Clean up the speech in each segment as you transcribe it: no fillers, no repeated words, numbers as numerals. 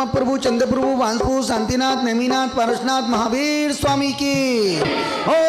प्रभु चंद्र प्रभु वांसपुर शांतिनाथ नेमीनाथ पारसनाथ महावीर स्वामी की हो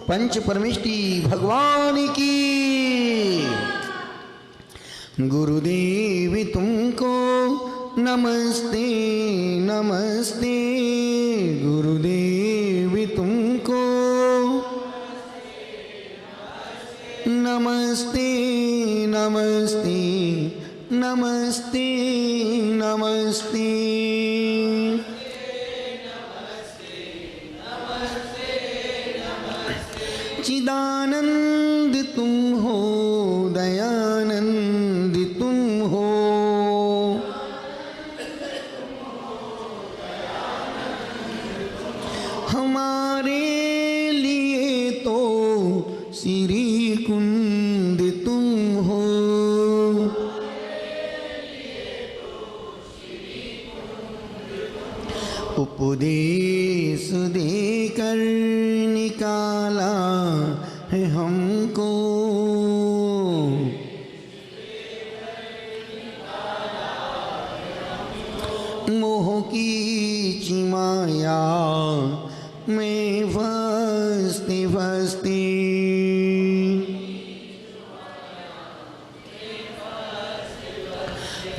पंच परमेष्टि भगवान की। गुरुदेव तुमको नमस्ते नमस्ते, गुरुदेव तुमको नमस्ते नमस्ते नमस्ते नमस्ते। चिदानंद तुम हो, दयानंद तुम हो, हमारे लिए तो श्री कुंद तुम हो। उपदेश देकर निकाला है हमको, मोह की चिमाया में फंसते फंसते,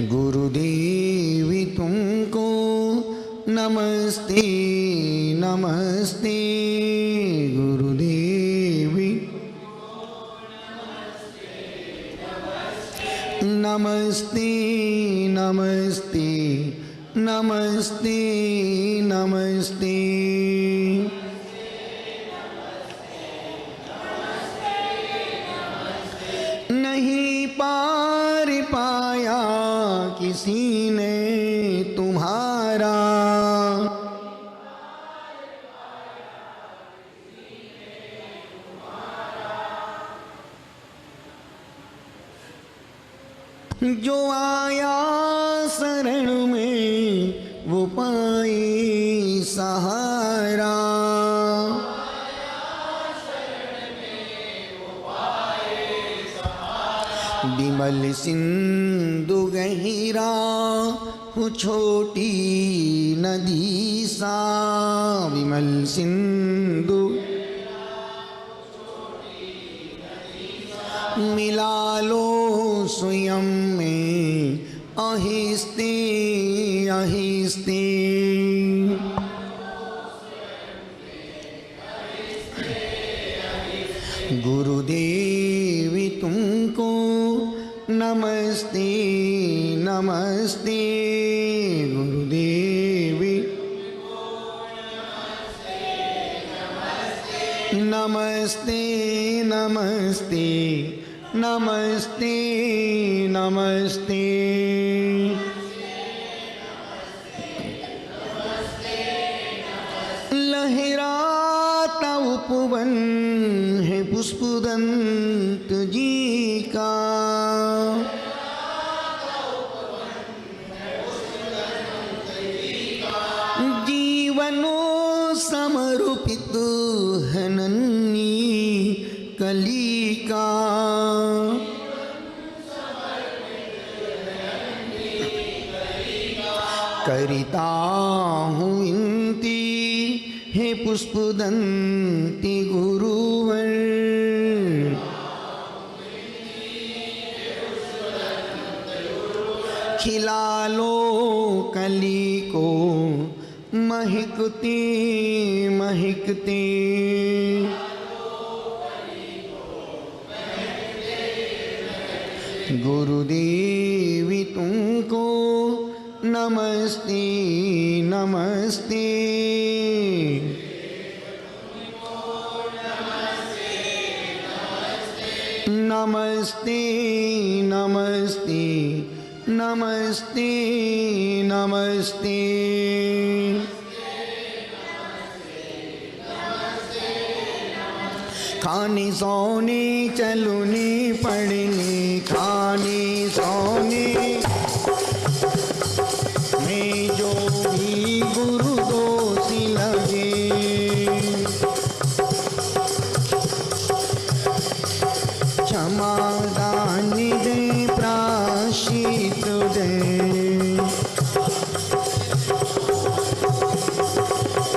गुरुदेव तुमको नमस्ते नमस्ते, गुरुदेवी नमस्ते नमस्ते नमस्ते नमस्ते। नहीं पार पाया किसी ने तुम्हारा, जो आया शरण में वो पाए सहारा। विमल सिंधु गहिरा हो छोटी नदी सा, विमल सिंधु अहिस्ते अहिस्ते गुरुदेवी तुमको नमस्ते नमस्ते गुरुदेवी नमस्ते नमस्ते नमस्ते नमस्ते लहराता उपवन है पुष्पदंत जी का जीवनों समर्पित है नन्ही कली का करिता हूँ विनती हे पुष्पदंती गुरुवर खिला लो कली को महकते महकते गुरुदेवी तुमको नमस्ते नमस्ते नमस्ते नमस्ते नमस्ते नमस्ते खाने सोने चलने पढ़ने खाने सोने में जो भी गुरु दोषी लगे क्षमा दान दे प्रायश्चित दे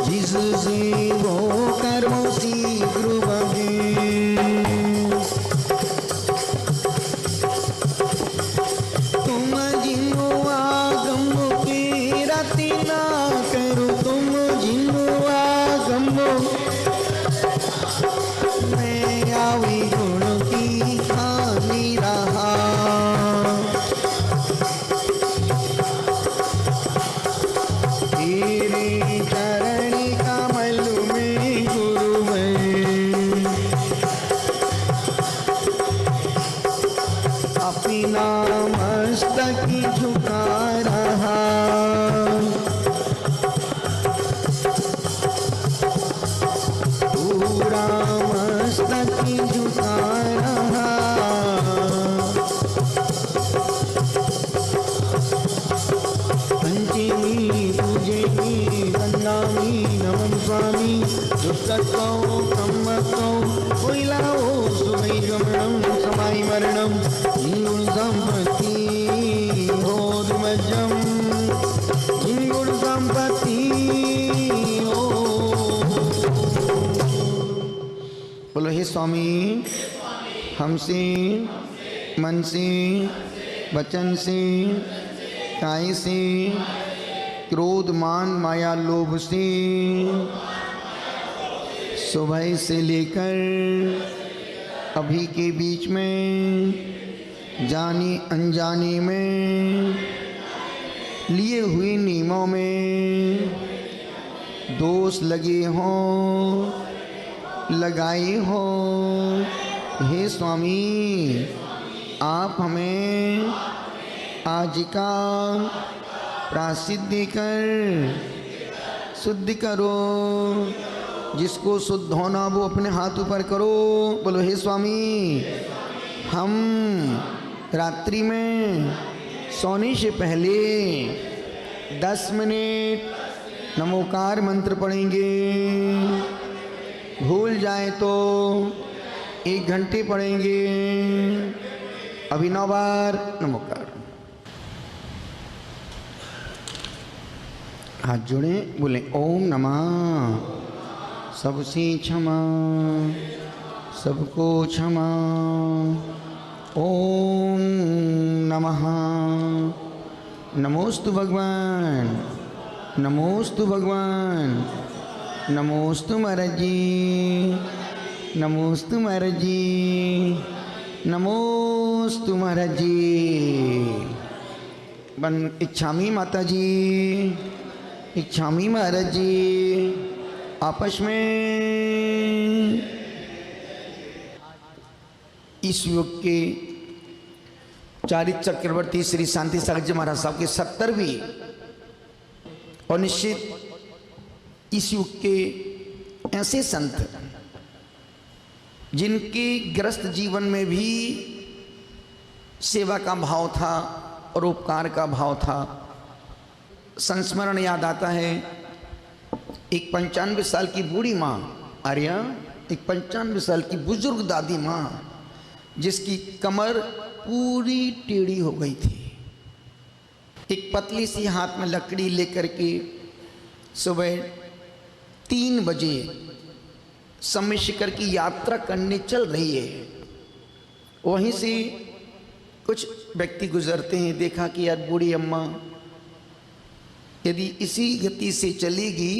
जिससे वो कर्म शीघ्र बगे तुम जिनो आगम के रति ना करो तुम जिनो आगम मैं आवी गुण की खानी रहा तेरे चरण कमल में गुरु में अपना मस्तक झुका रहा पूरा मस्तक झुका रहा पंचमी पूजनी वंदामी नमन स्वामी दुष्टको कम्मको कोइलाओ सुवै गमनम समाई मरणम इंगुण संपत्ति होर्मजम इंगुण संपत्ति हो। बोलो हे स्वामी हमसे मन से वचन से काय से क्रोध मान माया लोभ से सुबह से लेकर अभी के बीच में जाने अनजाने में लिए हुए नियमों में दोष लगे हों लगाए हो हे स्वामी आप हमें आज का प्रायश्चित देकर शुद्ध करो जिसको शुद्ध होना वो अपने हाथ ऊपर करो। बोलो हे स्वामी हम रात्रि में सोने से पहले 10 मिनट नमोकार मंत्र पढ़ेंगे भूल जाए तो 1 घंटे पढ़ेंगे अभी 9 बार नमोकार हाथ जोड़े बोले ओम नमः सबसे क्षमा सबको क्षमा ओम नमः नमोस्तु भगवान, नमोस्तु भगवान, नमोस्तु महाराज जी, नमोस्तु महाराज जी, नमोस्तु महाराज जी। इच्छामी माता जी, इच्छामी महाराज जी, आपस में इस युग के चारित्र चक्रवर्ती श्री शांति सागर जी महाराज साहब के 70वीं और निश्चित इस युग के ऐसे संत जिनके ग्रस्त जीवन में भी सेवा का भाव था और उपकार का भाव था। संस्मरण याद आता है, एक 95 साल की बूढ़ी माँ आर्या, एक 95 साल की बुजुर्ग दादी माँ जिसकी कमर पूरी टेढ़ी हो गई थी। एक पतली सी हाथ में लकड़ी लेकर के सुबह 3 बजे समय शिखर की यात्रा करने चल रही है। वहीं से कुछ व्यक्ति गुजरते हैं, देखा कि यार बूढ़ी अम्मा यदि इसी गति से चलेगी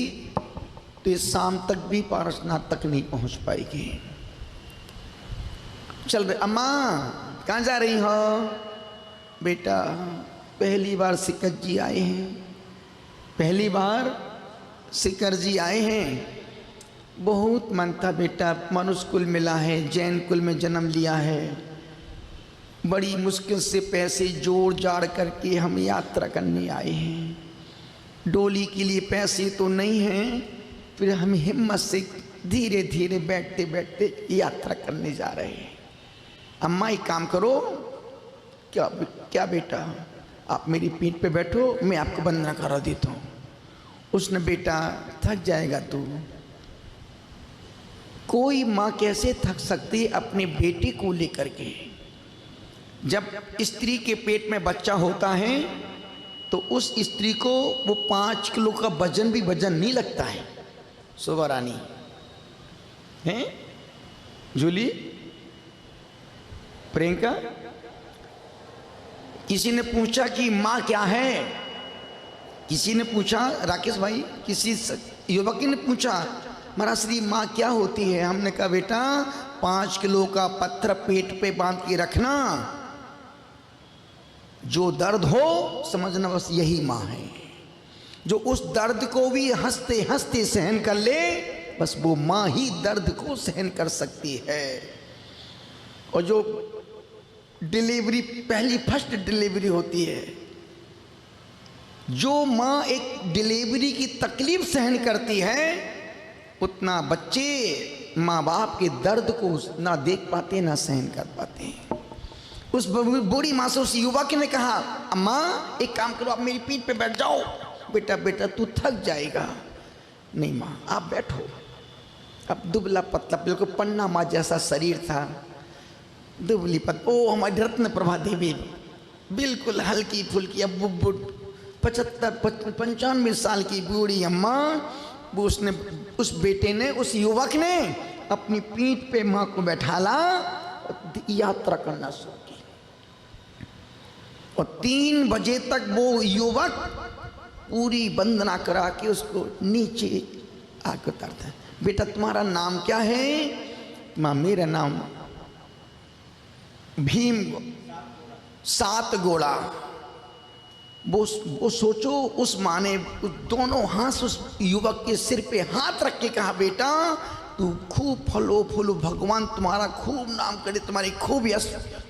तो इस शाम तक भी पारसनाथ तक नहीं पहुंच पाएगी। चल रहे, अम्मा कहाँ जा रही हो? बेटा पहली बार शिखर जी आए हैं, पहली बार शिखर जी आए हैं। बहुत मन था बेटा, मनुष्य कुल मिला है, जैन कुल में जन्म लिया है, बड़ी मुश्किल से पैसे जोड़ जाड़ करके हम यात्रा करने आए हैं। डोली के लिए पैसे तो नहीं हैं, फिर हम हिम्मत से धीरे धीरे बैठते बैठते यात्रा करने जा रहे हैं। अम्मा एक काम करो, क्या बेटा, आप मेरी पीठ पे बैठो, मैं आपको वंदना करा देता हूँ। उसने, बेटा थक जाएगा तू। कोई माँ कैसे थक सकती अपने बेटे को लेकर के? जब स्त्री के पेट में बच्चा होता है तो उस स्त्री को वो 5 किलो का वजन भी वजन नहीं लगता है। शोभा रानी हैं, जूली, प्रियंका, किसी ने पूछा कि माँ क्या है? किसी ने पूछा, राकेश भाई, किसी युवक ने पूछा, महाराज श्री माँ क्या होती है? हमने कहा बेटा 5 किलो का पत्थर पेट पे बांध के रखना, जो दर्द हो समझना बस यही माँ है। जो उस दर्द को भी हंसते हंसते सहन कर ले, बस वो माँ ही दर्द को सहन कर सकती है। और जो डिलीवरी, पहली फर्स्ट डिलीवरी होती है, जो माँ एक डिलीवरी की तकलीफ सहन करती है, उतना बच्चे माँ बाप के दर्द को ना देख पाते ना सहन कर पाते हैं। उस बूढ़ी माँ से उस युवक ने कहा, अम्मा एक काम करो, आप मेरी पीठ पे बैठ जाओ। बेटा तू थक जाएगा। नहीं माँ आप बैठो। अब दुबला पतला, बिल्कुल पन्ना माँ जैसा शरीर था, दुबली पतली। ओ हमारी रत्न प्रभा देवी, बिल्कुल हल्की फुल्की। अब 95 साल की बूढ़ी अम्मा, वो उसने, उस बेटे ने, उस युवक ने अपनी पीठ पे माँ को बैठाला, यात्रा करना शुरू की। और 3 बजे तक वो युवक पूरी वंदना करा के उसको नीचे आके उतारता है। बेटा तुम्हारा नाम क्या है? माँ मेरा नाम भीम 7 गोड़ा। वो सोचो, उस माँ ने दोनों हाथ उस युवक के सिर पे हाथ रख के कहा, बेटा तू खूब फलो फूलो, भगवान तुम्हारा खूब नाम करे, तुम्हारी खूब यश,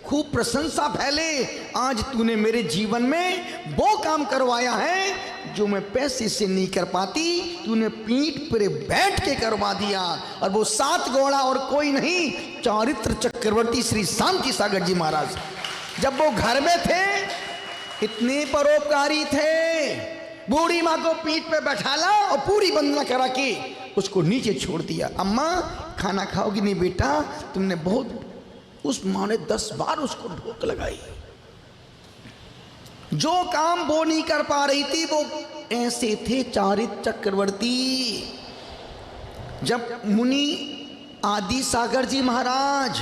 खूब प्रशंसा फैले। आज तूने मेरे जीवन में वो काम करवाया है जो मैं पैसे से नहीं कर पाती, तूने पीठ पर बैठ के करवा दिया। और वो 7 घोड़ा और कोई नहीं, चारित्र चक्रवर्ती श्री शांति सागर जी महाराज। जब वो घर में थे इतने परोपकारी थे, बूढ़ी माँ को पीठ पे बैठाला और पूरी वंदना करा के उसको नीचे छोड़ दिया। अम्मा खाना खाओगी? नहीं बेटा, तुमने बहुत। उस माँ ने 10 बार उसको ढोक लगाई। जो काम वो नहीं कर पा रही थी, वो ऐसे थे चारित्र चक्रवर्ती। जब मुनि आदि सागर जी महाराज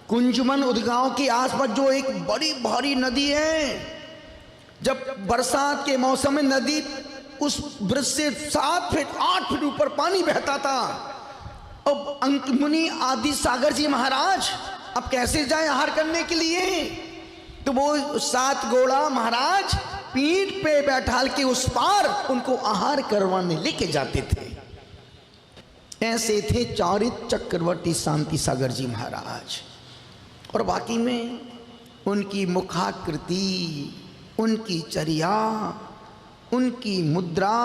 कुंजमन उदगांव के आसपास, जो एक बड़ी भारी नदी है, जब बरसात के मौसम में नदी उस ब्रिज से 7 फीट 8 फीट ऊपर पानी बहता था। अब अंकमुनि आदि सागर जी महाराज अब कैसे जाए आहार करने के लिए? तो वो 7 घोड़ा महाराज पीठ पे बैठाल के उस पार उनको आहार करवाने लेके जाते थे। ऐसे थे चारित्र चक्रवर्ती शांति सागर जी महाराज। और बाकी में उनकी मुखाकृति, उनकी चर्या, उनकी मुद्रा,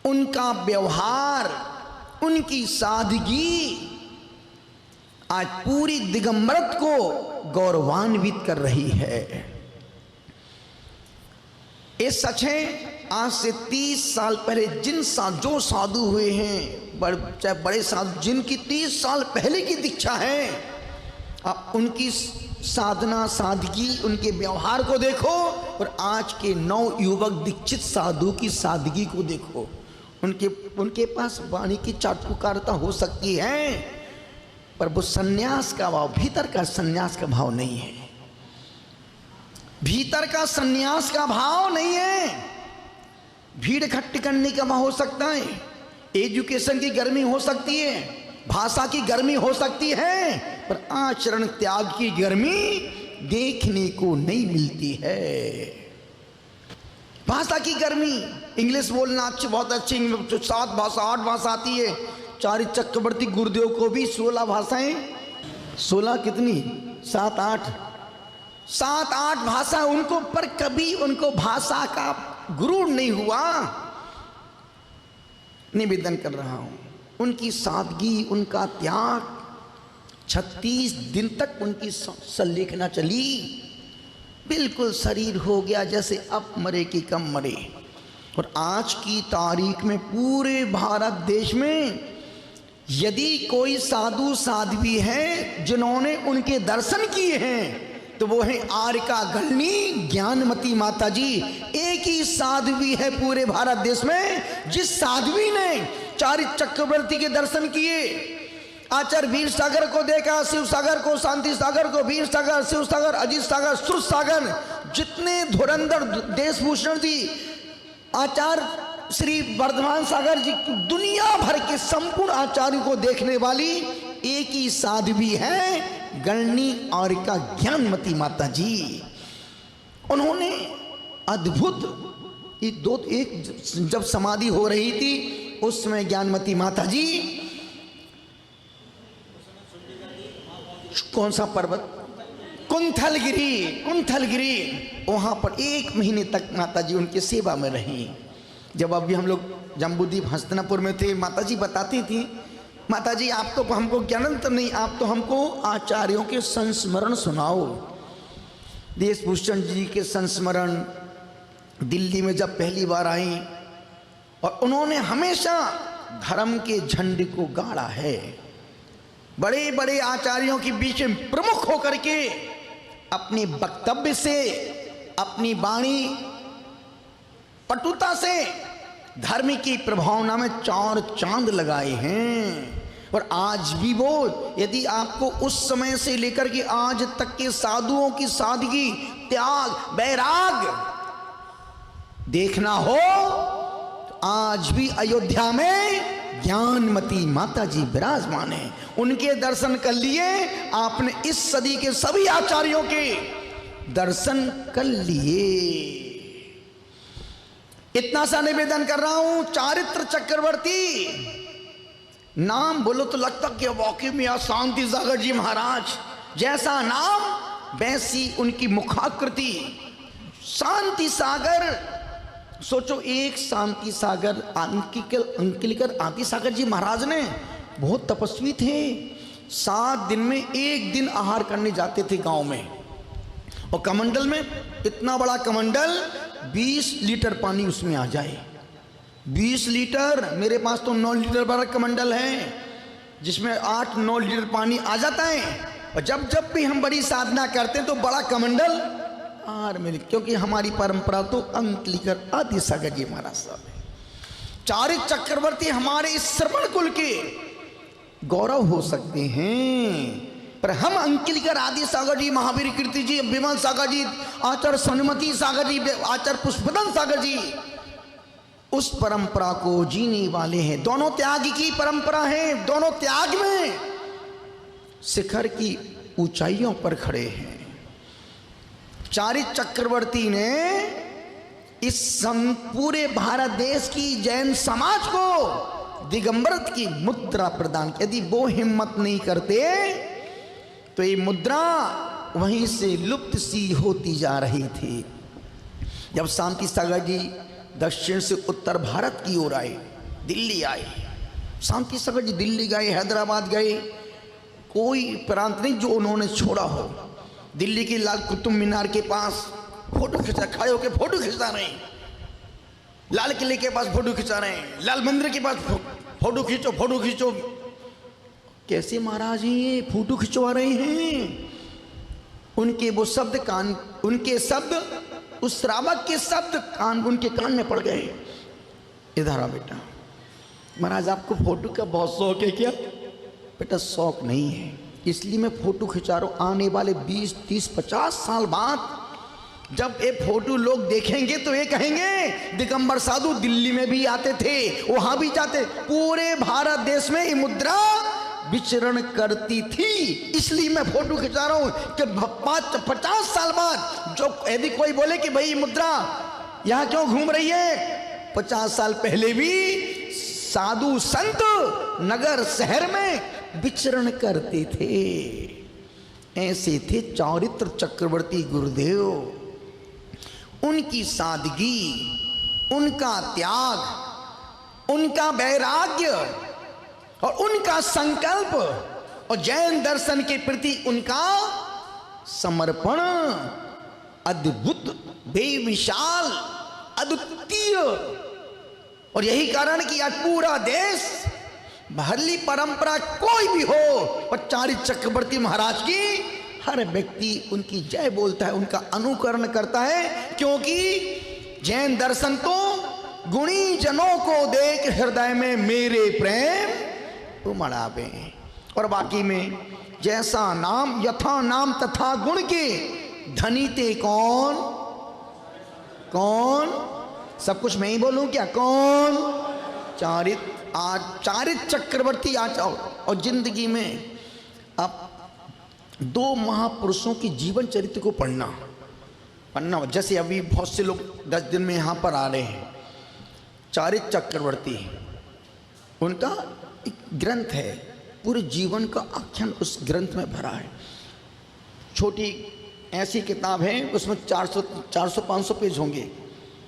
उनका व्यवहार, उनकी सादगी आज पूरी दिगंबरत को गौरवान्वित कर रही है। ये सच है, आज से 30 साल पहले जो साधु हुए हैं, चाहे बड़े साधु, जिनकी 30 साल पहले की दीक्षा है, आप उनकी साधना सादगी, उनके व्यवहार को देखो और आज के नव युवक दीक्षित साधु की सादगी को देखो। उनके पास वाणी की चाटुकारता हो सकती है, पर वो सन्यास का भाव, भीतर का सन्यास का भाव नहीं है। भीतर का सन्यास का भाव नहीं है। भीड़ इकट्ठी करने का भाव हो सकता है, एजुकेशन की गर्मी हो सकती है, भाषा की गर्मी हो सकती है, पर आचरण त्याग की गर्मी देखने को नहीं मिलती है। भाषा की गर्मी, इंग्लिश बोलना अच्छी, बहुत अच्छी, 7 भाषा 8 भाषा आती है। चारित्र चक्रवर्ती गुरुदेव को भी 16 भाषाएं, 16 कितनी, 7-8 भाषा उनको, पर कभी उनको भाषा का गुरूर नहीं हुआ। निवेदन कर रहा हूं, उनकी सादगी, उनका त्याग, 36 दिन तक उनकी संलेखना चली। बिल्कुल शरीर हो गया जैसे अब मरे कि कम मरे। और आज की तारीख में पूरे भारत देश में यदि कोई साधु साध्वी है जिन्होंने उनके दर्शन किए हैं, तो वो है आर्का गलनी ज्ञानमती माता जी। एक ही साध्वी है पूरे भारत देश में जिस साध्वी ने चारित्र चक्रवर्ती के दर्शन किए। आचार्य वीर सागर को देखा, शिव सागर को, शांति सागर को, वीर सागर, शिव सागर, अजीत सागर, श्रुत सागर, जितने धुरंधर देशभूषण जी, आचार्य श्री वर्धमान सागर जी, दुनिया भर के संपूर्ण आचार्यों को देखने वाली एक ही साध्वी है गणनी और का ज्ञानमती माता जी। उन्होंने अद्भुत एक जब समाधि हो रही थी उस समय ज्ञानमती माता जी, कौन सा पर्वत, कुंथलगिरी, वहां पर 1 महीने तक माता जी उनकी सेवा में रही। जब अभी हम लोग जम्बूद्वीप हस्तिनापुर में थे, माता जी बताती थी, माता जी आप तो हमको ज्ञानंतर नहीं, आप तो हमको आचार्यों के संस्मरण सुनाओ। देशभूषण जी के संस्मरण दिल्ली में जब पहली बार आई, और उन्होंने हमेशा धर्म के झंडे को गाड़ा है। बड़े बड़े आचार्यों के बीच में प्रमुख होकर के अपने वक्तव्य से, अपनी वाणी पटुता से धर्म की प्रभावना में 4 चांद लगाए हैं। और आज भी वो, यदि आपको उस समय से लेकर के आज तक के साधुओं की सादगी, त्याग, वैराग देखना हो, तो आज भी अयोध्या में ज्ञानमती माता जी विराजमान है। उनके दर्शन कर लिए आपने, इस सदी के सभी आचार्यों के दर्शन कर लिए। इतना सा निवेदन कर रहा हूं, चारित्र चक्रवर्ती नाम बोलो तो लगता कि वाकई में शांति सागर जी महाराज जैसा नाम वैसी उनकी मुखाकृति। शांति सागर, सोचो, एक शांति सागर अंकिलकर आदि सागर जी महाराज ने बहुत तपस्वी थे, 7 दिन में 1 दिन आहार करने जाते थे गांव में। और कमंडल में, इतना बड़ा कमंडल, 20 लीटर पानी उसमें आ जाए। 20 लीटर, मेरे पास तो 9 लीटर बड़ा कमंडल है जिसमें 8-9 लीटर पानी आ जाता है। और जब जब भी हम बड़ी साधना करते हैं तो बड़ा कमंडल आर मिले, क्योंकि हमारी परंपरा तो अंकलिकर आदि सागर जी महाराज साहब है। चारित्र चक्रवर्ती हमारे इस श्रवण कुल के गौरव हो सकते हैं, पर हम अंकिलकर आदि सागर जी, महावीर कीर्ति जी, विमल सागर जी, आचार्य सनुमति सागर जी, आचार्य पुष्पदन सागर जी उस परंपरा को जीने वाले हैं। दोनों त्याग की परंपरा है, दोनों त्याग में शिखर की ऊंचाइयों पर खड़े हैं। चारित्र चक्रवर्ती ने इस पूरे भारत देश की जैन समाज को दिगंबर की मुद्रा प्रदान की। यदि वो हिम्मत नहीं करते तो ये मुद्रा वहीं से लुप्त सी होती जा रही थी। जब शांति सागर जी दक्षिण से उत्तर भारत की ओर आए, दिल्ली आए, शांति सागर जी दिल्ली गए, हैदराबाद गए, कोई प्रांत नहीं जो उन्होंने छोड़ा हो। दिल्ली की लाल कुतुब मीनार के पास फोटो खिंचा, खड़े होकर फोटो खिंचा रहे हैं, लाल किले के पास फोटो खिंचा रहे हैं, लाल मंदिर के पास फोटो खींचो, फोटो खींचो। कैसे महाराज ये फोटो खिंचवा रहे हैं? उनके वो शब्द कान, उनके शब्द, उस श्रावक के शब्द कान, उनके कान में पड़ गए। इधर आ बेटा, महाराज आपको फोटो का बहुत शौक है क्या? बेटा शौक नहीं है, इसलिए मैं फोटो खिंचा रहा हूं। आने वाले 20, 30, 50 साल बाद जब ये फोटो लोग देखेंगे तो ये कहेंगे दिगंबर साधु दिल्ली में भी आते थे, वहां भी जाते। पूरे भारत देश में ये मुद्रा विचरण करती थी, इसलिए मैं फोटो खिंचा रहा हूं कि 50 साल बाद जो यदि कोई बोले कि भाई मुद्रा यहां क्यों घूम रही है, 50 साल पहले भी साधु संत नगर शहर में विचरण करते थे। ऐसे थे चारित्र चक्रवर्ती गुरुदेव। उनकी सादगी, उनका त्याग, उनका वैराग्य और उनका संकल्प और जैन दर्शन के प्रति उनका समर्पण अद्भुत, बेमिसाल, अद्वितीय। और यही कारण कि आज पूरा देश भरली परंपरा कोई भी हो, पर चारित्र चक्रवर्ती महाराज की हर व्यक्ति उनकी जय बोलता है, उनका अनुकरण करता है, क्योंकि जैन दर्शन तो गुणी जनों को देख हृदय में मेरे प्रेम उमड़ावे। और बाकी में जैसा नाम यथा नाम तथा गुण के धनी ते कौन कौन, सब कुछ मैं ही बोलूं क्या? कौन? चारित्र। आज चारित्र चक्रवर्ती आज और जिंदगी में आप 2 महापुरुषों की जीवन चरित्र को पढ़ना। जैसे अभी बहुत से लोग 10 दिन में यहाँ पर आ रहे हैं। चारित्र चक्रवर्ती, उनका एक ग्रंथ है, पूरे जीवन का आख्यान उस ग्रंथ में भरा है। छोटी ऐसी किताब है, उसमें 400-500 पेज होंगे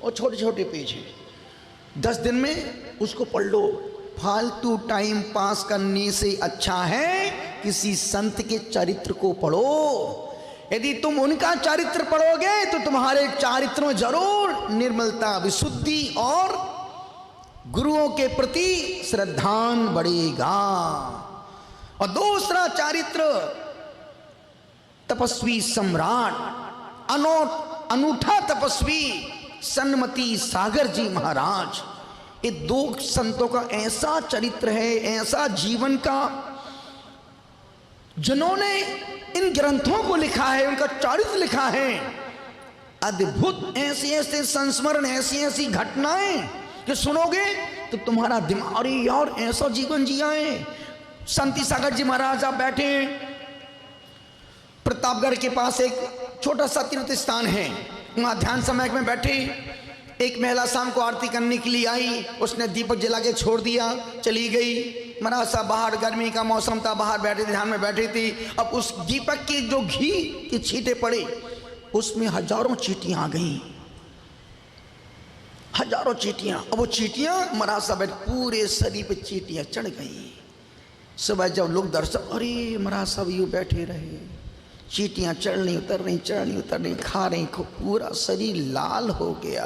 और छोटे छोटे पेज हैं। 10 दिन में उसको पढ़ लो। फालतू टाइम पास करने से अच्छा है किसी संत के चरित्र को पढ़ो। यदि तुम उनका चरित्र पढ़ोगे तो तुम्हारे चरित्र में जरूर निर्मलता, विशुद्धि और गुरुओं के प्रति श्रद्धान बढ़ेगा। और दूसरा चरित्र तपस्वी सम्राट, अनूठा तपस्वी सन्मति सागर जी महाराज। ये 2 संतों का ऐसा चरित्र है, ऐसा जीवन का, जिन्होंने इन ग्रंथों को लिखा है, उनका चरित्र लिखा है। अद्भुत ऐसे ऐसे संस्मरण, ऐसी ऐसी घटनाएं कि सुनोगे तो तुम्हारा दिमाग, अरे यार ऐसा जीवन जिया है। शांति सागर जी महाराज आप बैठे, प्रतापगढ़ के पास एक छोटा सा तीर्थ स्थान है, वहां ध्यान समय में बैठे। एक महिला शाम को आरती करने के लिए आई, उसने दीपक जला के छोड़ दिया, चली गई। महाराज साहब बाहर, गर्मी का मौसम था, बाहर बैठे थे, ध्यान में बैठी थी। अब उस दीपक की जो घी के छींटे पड़े, उसमें हजारों चींटियां आ गई, हजारों चींटियां। अब वो चींटियां महाराज साहब पूरे शरीर पे चींटियां चढ़ गई। सुबह जब लोग दर्शन, अरे महाराज साहब यूं बैठे रहे, चींटियां चढ़ नहीं उतर रही, चढ़ नहीं उतर रही, खा रही, पूरा शरीर लाल हो गया।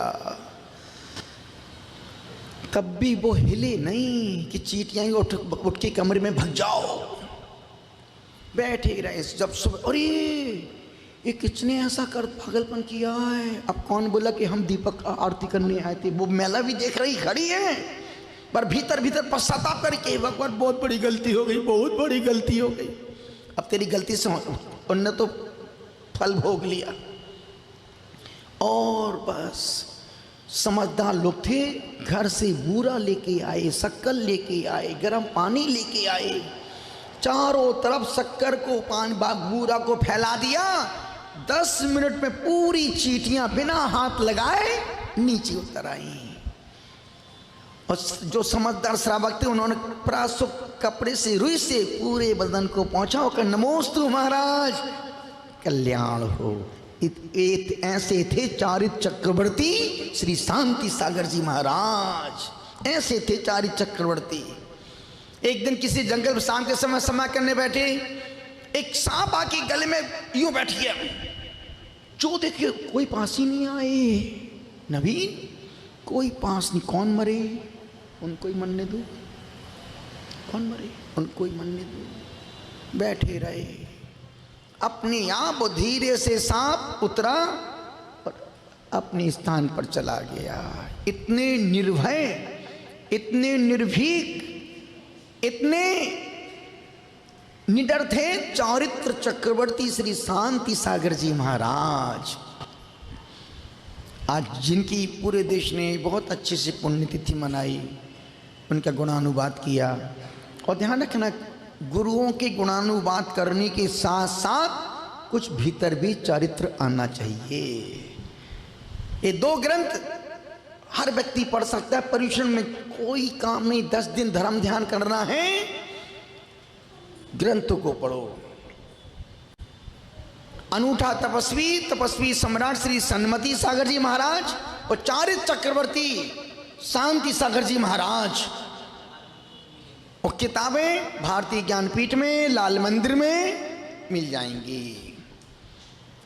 कभी वो हिले नहीं कि चींटियां उठ के कमरे में भाग जाओ, बैठे रहे। जब सुबह, अरे ये किसने ऐसा कर पागलपन किया है? अब कौन बोला कि हम दीपक आरती करने आए थे? वो मेला भी देख रही खड़ी है, पर भीतर भीतर पश्चाताप करके, भगवान बहुत बड़ी गलती हो गई, बहुत बड़ी गलती हो गई। अब तेरी गलती से उनने तो फल भोग लिया। और बस समझदार लोग थे, घर से बूरा लेके आए, शक्कर लेके आए, गर्म पानी लेके आए, चारों तरफ शक्कर को पानी बूरा को फैला दिया। 10 मिनट में पूरी चींटियां बिना हाथ लगाए नीचे उतर आई। और जो समझदार श्रावक थे उन्होंने प्रासुक कपड़े से रुई से पूरे बदन को पहुंचा कर नमोस्तु महाराज, कल्याण हो। ऐसे थे चारित्र चक्रवर्ती श्री शांति सागर जी महाराज, ऐसे थे चारित्र चक्रवर्ती। एक दिन किसी जंगल में शाम के समय समय करने बैठे, एक सांप आके गले में यूं बैठ गया। जो देखे कोई पास ही नहीं आए। नवीन कोई पास नहीं, कौन मरे उनको ही मरने दो, कौन मरे उनको ही मरने दो। बैठे रहे, अपने आप धीरे से सांप उतरा और अपने स्थान पर चला गया। इतने निर्भय, इतने निर्भीक, इतने निडर थे चारित्र चक्रवर्ती श्री शांति सागर जी महाराज। आज जिनकी पूरे देश ने बहुत अच्छे से पुण्यतिथि मनाई, उनका गुणानुवाद किया। और ध्यान रखना, गुरुओं के गुणानुवाद करने के साथ साथ कुछ भीतर भी चरित्र आना चाहिए। ये 2 ग्रंथ हर व्यक्ति पढ़ सकता है, पर्यूषण में कोई काम नहीं। 10 दिन धर्म ध्यान करना है, ग्रंथों को पढ़ो। अनूठा तपस्वी, तपस्वी सम्राट श्री सन्मति सागर जी महाराज और चारित्र चक्रवर्ती शांति सागर जी महाराज। और किताबें भारतीय ज्ञानपीठ में, लाल मंदिर में मिल जाएंगी।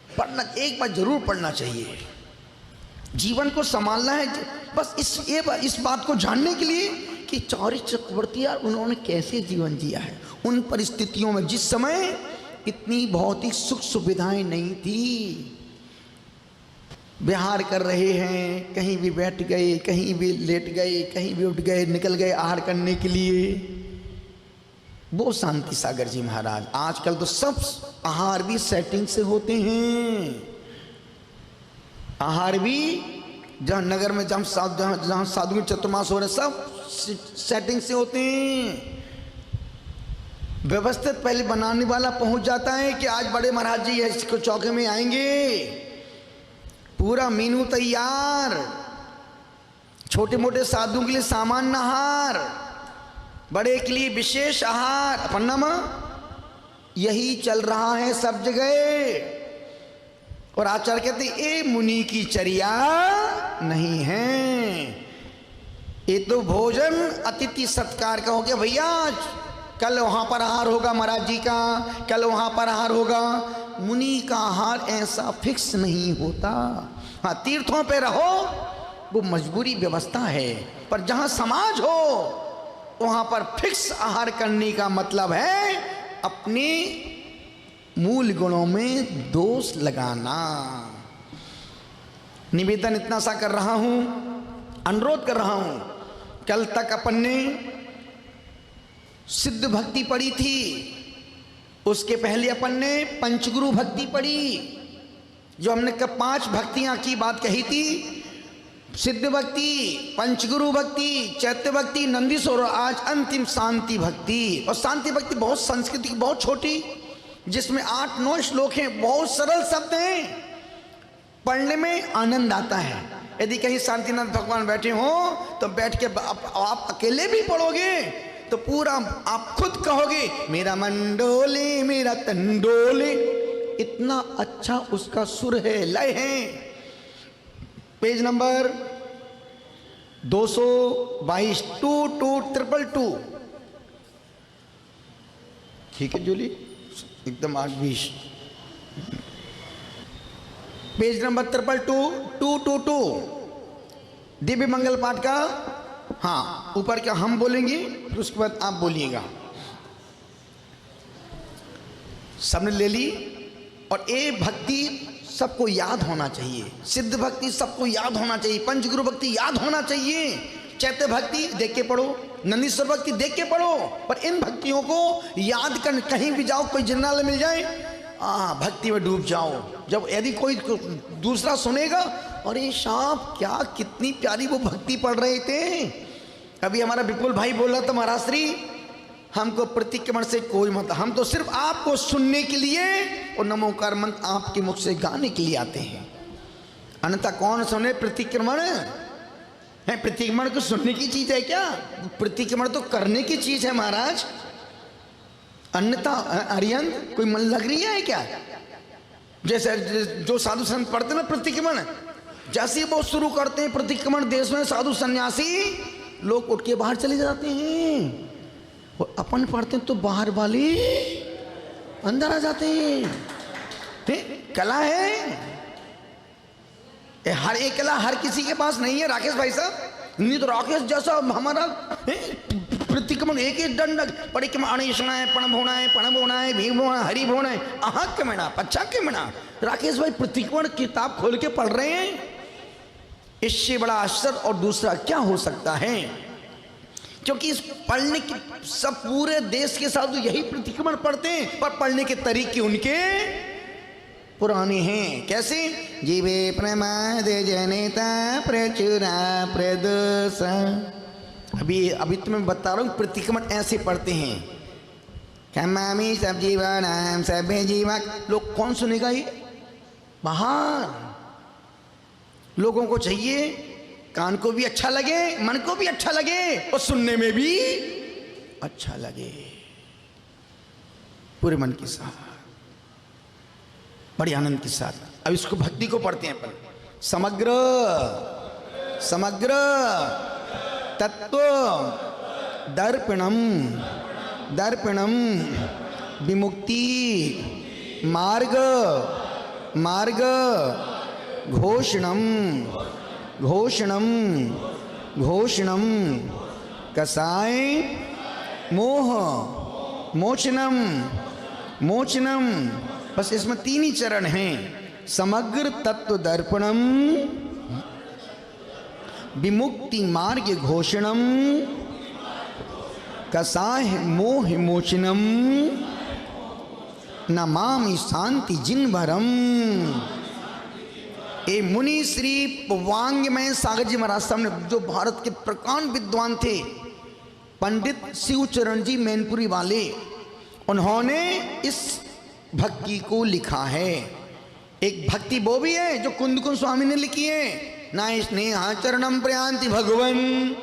पढ़ना, एक बार जरूर पढ़ना चाहिए। जीवन को संभालना है बस इस बात को जानने के लिए कि चारित्र चक्रवर्ती यार उन्होंने कैसे जीवन जिया है। उन परिस्थितियों में जिस समय इतनी भौतिक सुख सुविधाएं नहीं थी, विहार कर रहे हैं, कहीं भी बैठ गए, कहीं भी लेट गए, कहीं भी उठ गए, निकल गए आहार करने के लिए। वो शांति सागर जी महाराज। आजकल तो सब आहार भी सेटिंग से होते हैं। आहार भी जहाँ नगर में जहाँ साधु में चतुर्मास हो रहे, सब सेटिंग से होते हैं। व्यवस्थित पहले बनाने वाला पहुंच जाता है कि आज बड़े महाराज जी इसको चौके में आएंगे, पूरा मेनू तैयार, छोटे मोटे साधुओं के लिए सामान्य आहार, बड़े के लिए विशेष आहार। पन्नामा यही चल रहा है सब जगह। और आचार्य कहते ये मुनि की चर्या नहीं है, ये तो भोजन अतिथि सत्कार का हो गया। भैया कल वहां पर आहार होगा महाराज जी का, कल वहां पर आहार होगा। मुनि का आहार ऐसा फिक्स नहीं होता। हाँ, तीर्थों पे रहो वो मजबूरी व्यवस्था है, पर जहां समाज हो वहां पर फिक्स आहार करने का मतलब है अपने मूल गुणों में दोष लगाना। निवेदन इतना सा कर रहा हूं, अनुरोध कर रहा हूं। कल तक अपन ने सिद्ध भक्ति पढ़ी थी, उसके पहले अपन ने पंचगुरु भक्ति पढ़ी। जो हमने 5 भक्तियां की बात कही थी, सिद्ध भक्ति, पंचगुरु भक्ति, चैत्य भक्ति, नंदीश्वर, आज अंतिम शांति भक्ति। और शांति भक्ति बहुत संस्कृति बहुत छोटी, जिसमें 8-9 श्लोक हैं, बहुत सरल शब्द हैं, पढ़ने में आनंद आता है। यदि कहीं शांतिनाथ भगवान बैठे हो तो बैठ के आप अकेले भी पढ़ोगे तो पूरा आप खुद कहोगे मेरा मन डोले मेरा तन डोले। इतना अच्छा उसका सुर है, लय है। Page number 222 2222। ठीक है जूली, एकदम 8-20। पेज नंबर 2222 दिव्य मंगल पाठ का। हाँ, ऊपर क्या हम बोलेंगे, फिर उसके बाद आप बोलिएगा। सबने ले ली। और ये भक्ति सबको याद होना चाहिए, सिद्ध भक्ति सबको याद होना चाहिए, पंचगुरु भक्ति याद होना चाहिए। चैत्य भक्ति देख के पढ़ो, नंदीश्वर भक्ति देख के पढ़ो, पर इन भक्तियों को याद कर, कहीं भी जाओ कोई जिन्नाल मिल जाए, भक्ति में डूब जाओ। जब यदि कोई दूसरा सुनेगा, अरे साहब क्या कितनी प्यारी वो भक्ति पढ़ रहे थे। अभी हमारा विपुल भाई बोल रहा था, महाराज श्री हमको प्रतिक्रमण से कोई मत, हम तो सिर्फ आपको सुनने के लिए और नमोकार मंत्र आपके मुख से गाने के लिए आते हैं, अन्यथा कौन सुने प्रतिक्रमण है? प्रतिक्रमण को सुनने की चीज है क्या? प्रतिक्रमण तो करने की चीज है महाराज। अन्यथा अरियंत कोई मन लग रही है क्या? जैसे जो साधु संत पढ़ते ना प्रतिक्रमण, जैसे वो शुरू करते हैं प्रतिक्रमण, देश में साधु सन्यासी लोग उठ के बाहर चले जाते हैं, और अपन पढ़ते हैं तो बाहर वाले अंदर आ जाते हैं। कला है, हर एक कला हर किसी के पास नहीं है राकेश भाई साहब। नहीं तो राकेश जैसा हमारा प्रतिक्रमण एक ही दंड परिक्रमा अणेषणा है, पण भोना है, पण भोना है, भीम भोना, हरि भोना है, आहा के मना पच्छा के मना। राकेश भाई प्रतिक्रमण किताब खोल के पढ़ रहे हैं, इससे बड़ा आश्चर्य और दूसरा क्या हो सकता है? क्योंकि इस पढ़ने की सब पूरे देश के साधु यही प्रतिक्रमण पढ़ते हैं, पर पढ़ने के तरीके उनके पुराने हैं। कैसे? जीवे प्रमाद जनिता प्रचुरा प्रदोष। अभी तुम्हें बता रहा हूँ प्रतिक्रमण ऐसे पढ़ते हैं। क्षमामि सब जीवानां सभ्य जीवा। लोग कौन सुनेगा ये? बाहर लोगों को चाहिए कान को भी अच्छा लगे, मन को भी अच्छा लगे और सुनने में भी अच्छा लगे, पूरे मन के साथ, बड़े आनंद के साथ। अब इसको भक्ति को पढ़ते हैं अपन। समग्र समग्र तत्व दर्पणम दर्पणम विमुक्ति मार्ग मार्ग घोषणम घोषणम घोषणम कसाय मोह मोचनम मोचनम। बस इसमें तीन ही चरण हैं। समग्र तत्व दर्पणम, विमुक्ति मार्ग घोषणम, कसाय मोह मोचनम, नमामि शांति जिनवरम। ए मुनि श्री वांग्मय सागर जी महाराज साहब ने, जो भारत के प्रकांड विद्वान थे, पंडित शिवचरण जी मैनपुरी वाले, उन्होंने इस भक्ति को लिखा है। एक भक्ति वो भी है जो कुंद कुंद स्वामी ने लिखी है, ना स्नेहा चरणम प्रयांति भगवन।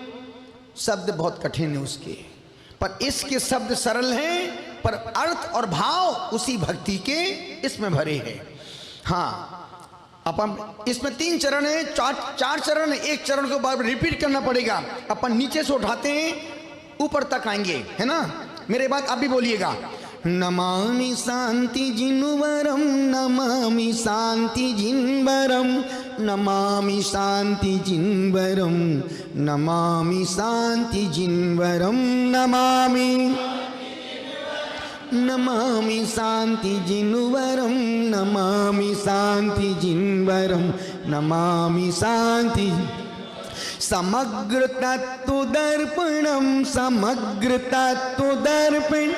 शब्द बहुत कठिन है उसके, पर इसके शब्द सरल हैं, पर अर्थ और भाव उसी भक्ति के इसमें भरे हैं। हाँ, अपन इसमें तीन चरण है, चार चरण है। एक चरण को बार बार रिपीट करना पड़ेगा। अपन नीचे से उठाते हैं ऊपर तक आएंगे, है ना? मेरे बाद आप भी बोलिएगा। नमामि शांति जिनवरम, नमामि शांति जिनवरम, नमामि शांति जिनवरम, नमामि शांति जिनवरम, नमामि नमामि शांति जिनवरम, नमामि शांति जिनवरम, नमामि शांति। समग्र तत्व दर्पणम, समग्र तत्व दर्पण,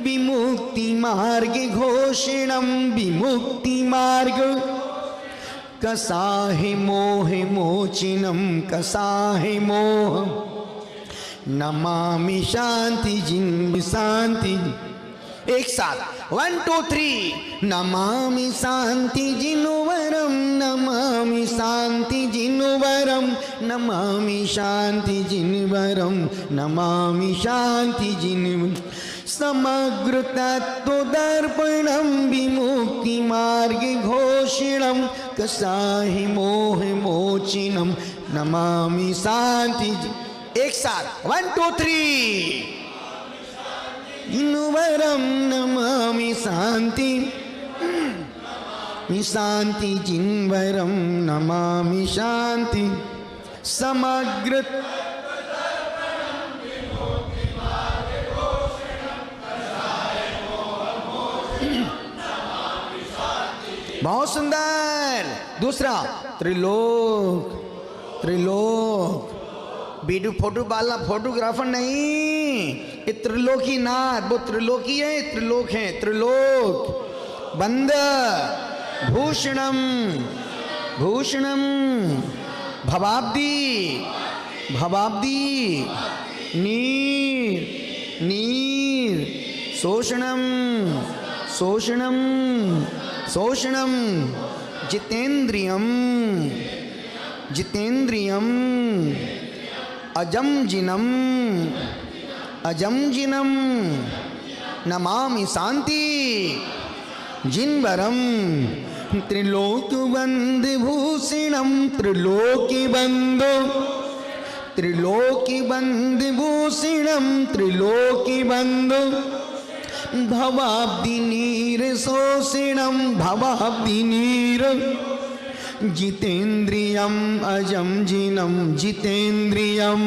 विमुक्ति मार्ग घोषणम, विमुक्ति मार्ग, कसाहे मोह मोचनम, कसाहे मोह, नमामि शांति जिन शांति। एक साथ 1 2 3। नमामि शांति जिनवरम, नमामि शांति जिनवरम, नमामि शांति जिनवरम, नमामि शांति जिनवरम। समग्र तत्व दर्पणम, विमुक्ति मार्ग घोषणम, कसाहि मोह मोचनम, नमामि शांति। एक साथ 1 2 3। जिनवरम नमामि शांति, शांति जिनवरम नमामि शांति। समग्र बहुत सुंदर। दूसरा त्रिलोक त्रिलोक वीडियो फोटो वाला फोटोग्राफर नहीं, ये त्रिलोकी नाथ, वो त्रिलोकी है, त्रिलोक है, त्रिलोक बंद भूषणम भूषणम भवाब्दी भवाब्दी नीर नीर शोषणम शोषणम शोषणम जितेंद्रियम जितेंद्रियम अजम जिनम अजम जिनम नमामि शांति जिनवरम त्रिलोक बंद भूषणम त्रिलोकी बंदो त्रिलोकी बंद भूषणम त्रिलोकी बंदो भवाब्दि नीर शोषणम भवाब्दि नीर जितेंद्रियम अजम जिनम जितेंद्रियम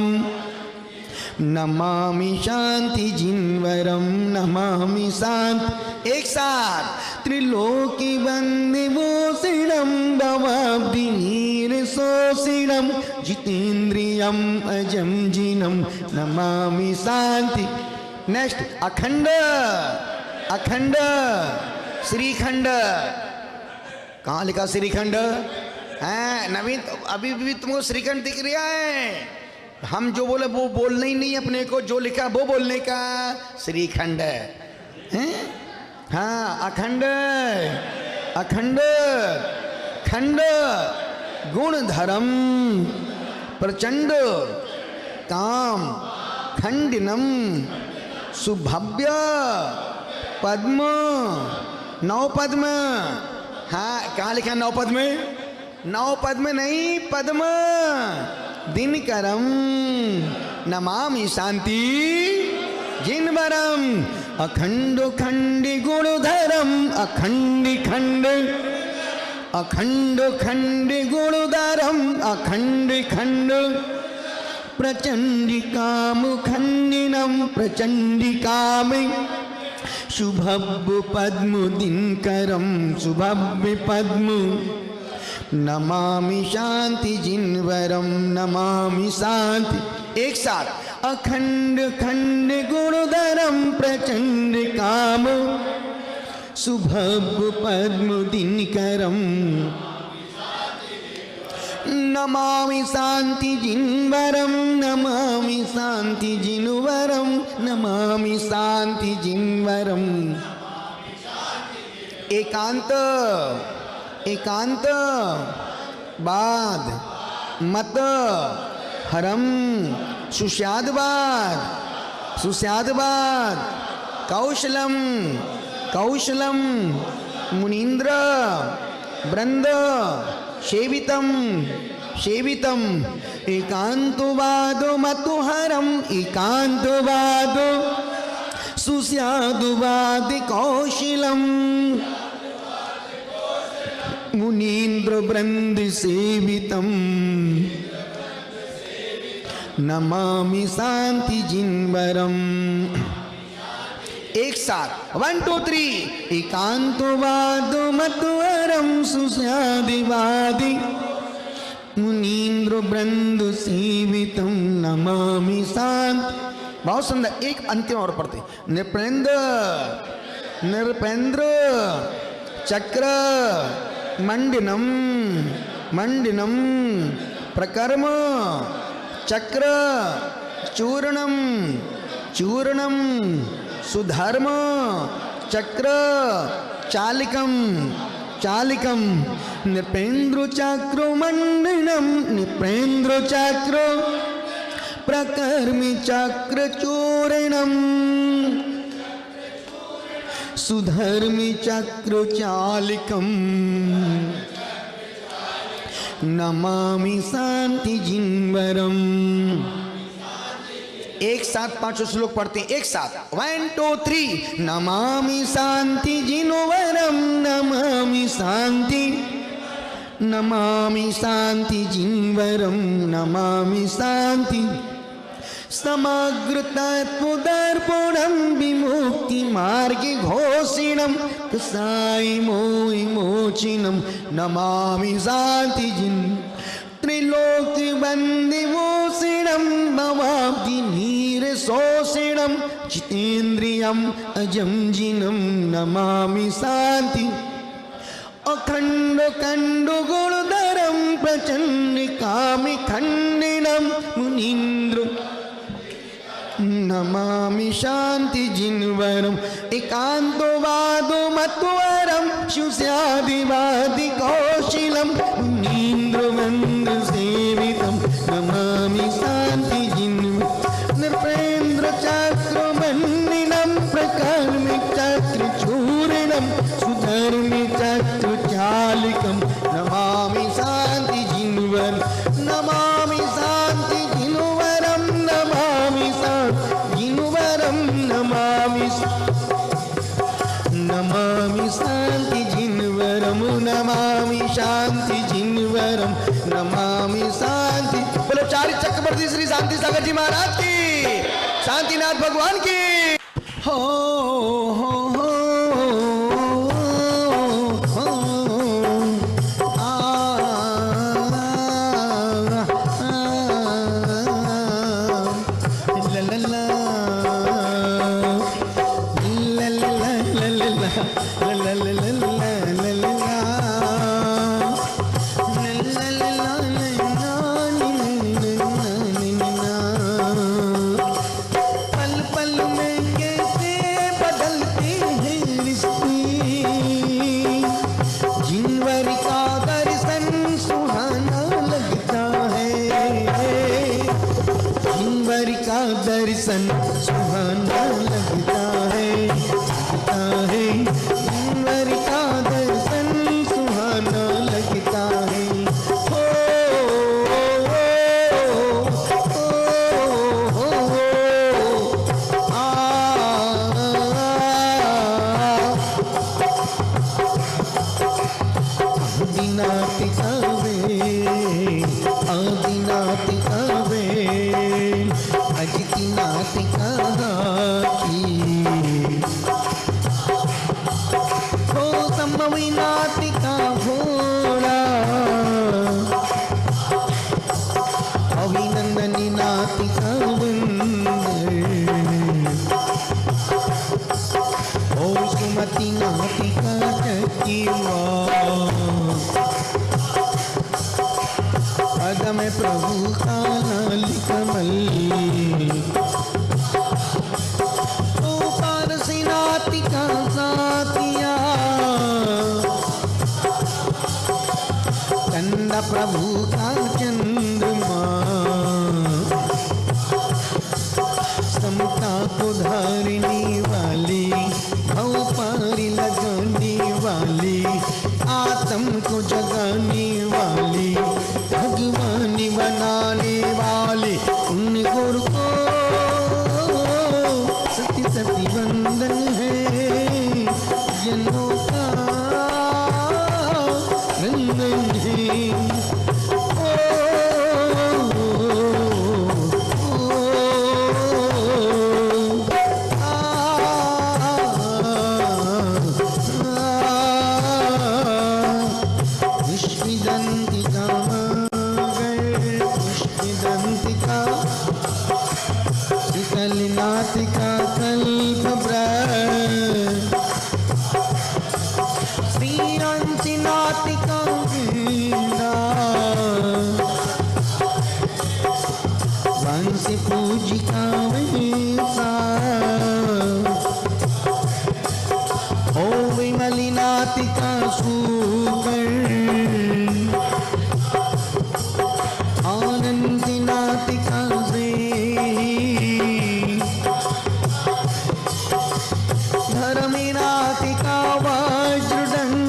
नमामि शांति जिनवरम नमामि शांति। एक साथ त्रिलोकी बंदे भूषणम भवाब्दि नीर शोषणम जितेंद्रियम अजम जिनम नमामि शांति। नेक्स्ट अखंड अखंड श्रीखंड। कहाँ लिखा श्रीखंड है नवीन? अभी भी तुमको श्रीखंड दिख रहा है? हम जो बोले वो बोलना ही नहीं, अपने को जो लिखा वो बोलने का। श्रीखंड है हाँ, अखंड अखंड खंड गुण धर्म प्रचंड काम खंडिनम सुभव्य पद्म नौ पद्म। हाँ कहाँ लिखा नौ पद्म? नौ पद्म नहीं, पद्म दिनकरम नमामि शांति जिनवरम अखंड खंडी गुणधरम अखंडी खंड अखंड खंडी गुणधरम अखंडी खंड प्रचंडी काम खंडिनम प्रचंडी काम शुभव्य पद्म दिनकरम शुभव्य पद्म नमामि शांति जिनवरम नमामि शांति। एक साथ अखंड खंड गुणधरम प्रचंड काम शुभव्य पद्म दिनकरम नमामि शांति जिनवरम नमामि शांति जिनवरम नमामि शांति जिनवरम। एकांत एकांत बाद मत हरम सुस्यादवाद सुस्यादवाद कौशलम कौशलम मुनीन्द्र वृंद सेवितम सेवितम एकांतवादो मतुहरम एकांतवादो सुस्यादवाद कौशलम मुनीन्द्र वृंद सेवितम नमामि शांति जिनवरम। एक साथ 1 2 3 एकांतवाद मतुहरम सुस्यादिवादि मुनीन्द्र वृंद सेवितम नमामि शांति। बहुत सुंदर। एक अंतिम और पढ़ते नृपेंद्र नृपेंद्र चक्र मंडिनम मंडिनम प्रकर्म चक्र चूर्णम चूर्णम सुधर्म चक्र चालिकम चालिकम नृपेंद्र चक्र मंडिनम नृपेंद्र चक्र प्रकर्मि चक्र चूर्णम सुधर्मि चक्र चालिकम नमामि शांति जिनवरम। एक साथ 5 श्लोक पढ़ते हैं। एक साथ 1 2 3 नमामि शांति जिनवरम नमामि शांति नमामि शांति जिनवरम नमामि शांति समग्र तत्वदर्पणम विमुक्ति मार्गे घोषणम साई मोहि मोचिनम नमामि शांति जिन त्रिलोक बंदिभूषणं भवाब्धि नीर शोषणं जितेन्द्रियं अजं जिनं नमामि शांति अखंड खंड गुणधरं प्रचंड कामि खंडिनं मुनीन्द्र नमामि शांति जिन्वरम एकांतो वादो मतवरम शुष्यादिवादि कौशिलम मुनीन्द्र वंद्र सेवितम नमामि शांति जिन्वरम नृपेन्द्र चक्र मंडिनम प्रकर्मि चक्र चूर्णम सुधर्मि चक्र चालिकम नमामि शांति जिन्वरम नमामि शांति जिन्वरम नमामि जिन्वरम नमामि नमामि शांति जिन्वरम नमामि शांति जिन्वरम नमामि शांति। बोलो चारी चक्रवर्ती श्री शांति सागर जी महाराज की, शांतिनाथ भगवान की। हो दर्शन सुहाना लगता है जिन्वर का दर्शन सुहाना लगता है। हो आदिनाथ आवे अजितनाथ की हो संभवीनाथ का भोला अभिनंदनी नाथ का वंदर ओ सुमति नाथ का चकीवा पदम प्रभु का लाल कमल ओ पारसीनाथ का साथिया चंद प्रभु का चंद्रमा समता को धारने वाली भव पारी लगाने वाली आत्म को जगाने वाली भगवान बनाने वाले उन गुरु को सती सती वंदन है जनों का वंदन है। कलनाथ का कल्प श्री अंशनाथ का वंश पूजिका ओ विमलीनाथ का सुकर आनंदनाथ का धर्मनाथ का वज्रदंड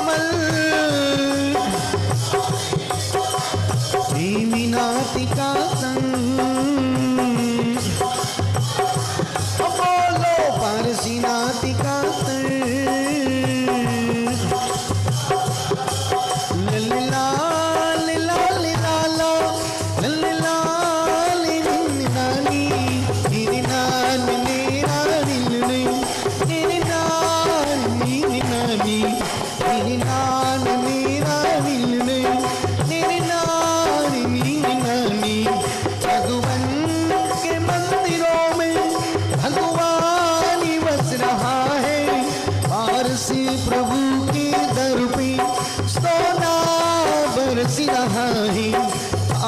कमल देवी नाटिका संग बोलो पारसी नाटिका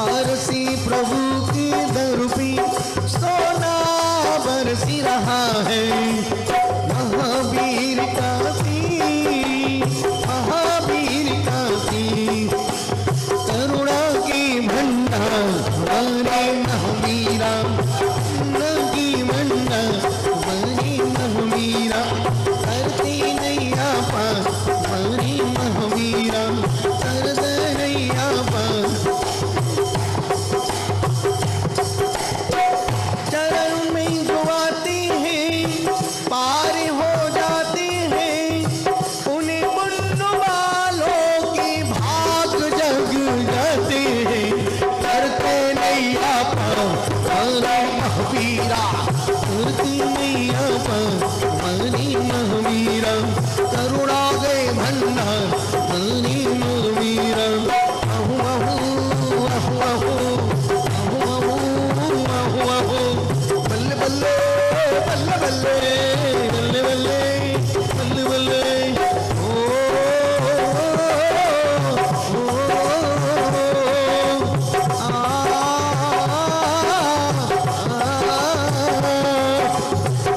आरसी प्रभु के दर पे सोना बरसी रहा है। महावीर काशी करुणा के भंडार हमारे महावीरा की भंडार हमारी महावीरा करती नैया पार हमारी महावीरा करद नैया पार। पार हो जाते हैं उन्हें पुण्य वालों के भाग जग जाते हैं। करते नैया पार महावीरा करते नैया पार हमारी महावीरा करुणा गए भंडार हमारी महावीरा। आहू आहू आहू आहू आहू आहू आहू आहू बल्ले बल्ले बल्ले बल्ले बल्ले बल्ले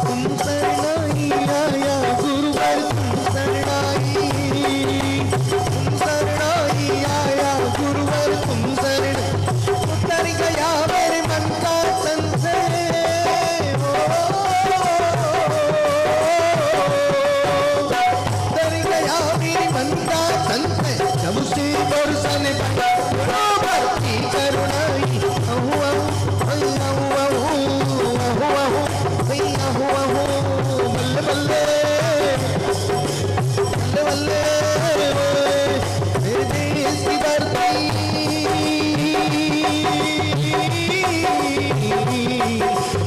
तुम शरणाई आया गुरुवर तुम शरणाई आया गुरुवर तुम शरण उतर गया मेरे मन का संशय। जब से बरसन बराबर की करुणाई आहू आहू आहू आहू आहू बल्ले बल्ले बल्ले बल्ले मेरे देश की धरती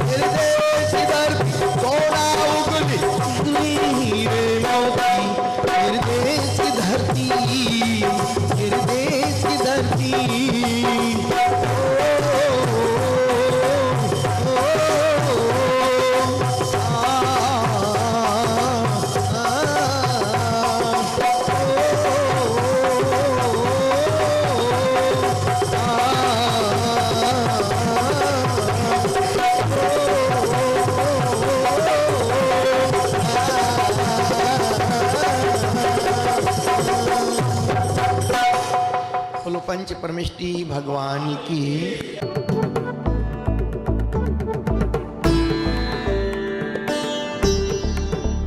मेरे देश की धरती सोना उगली हीरे मोती मेरे देश की धरती मेरे देश की धरती। पंच परमेष्टि भगवान की।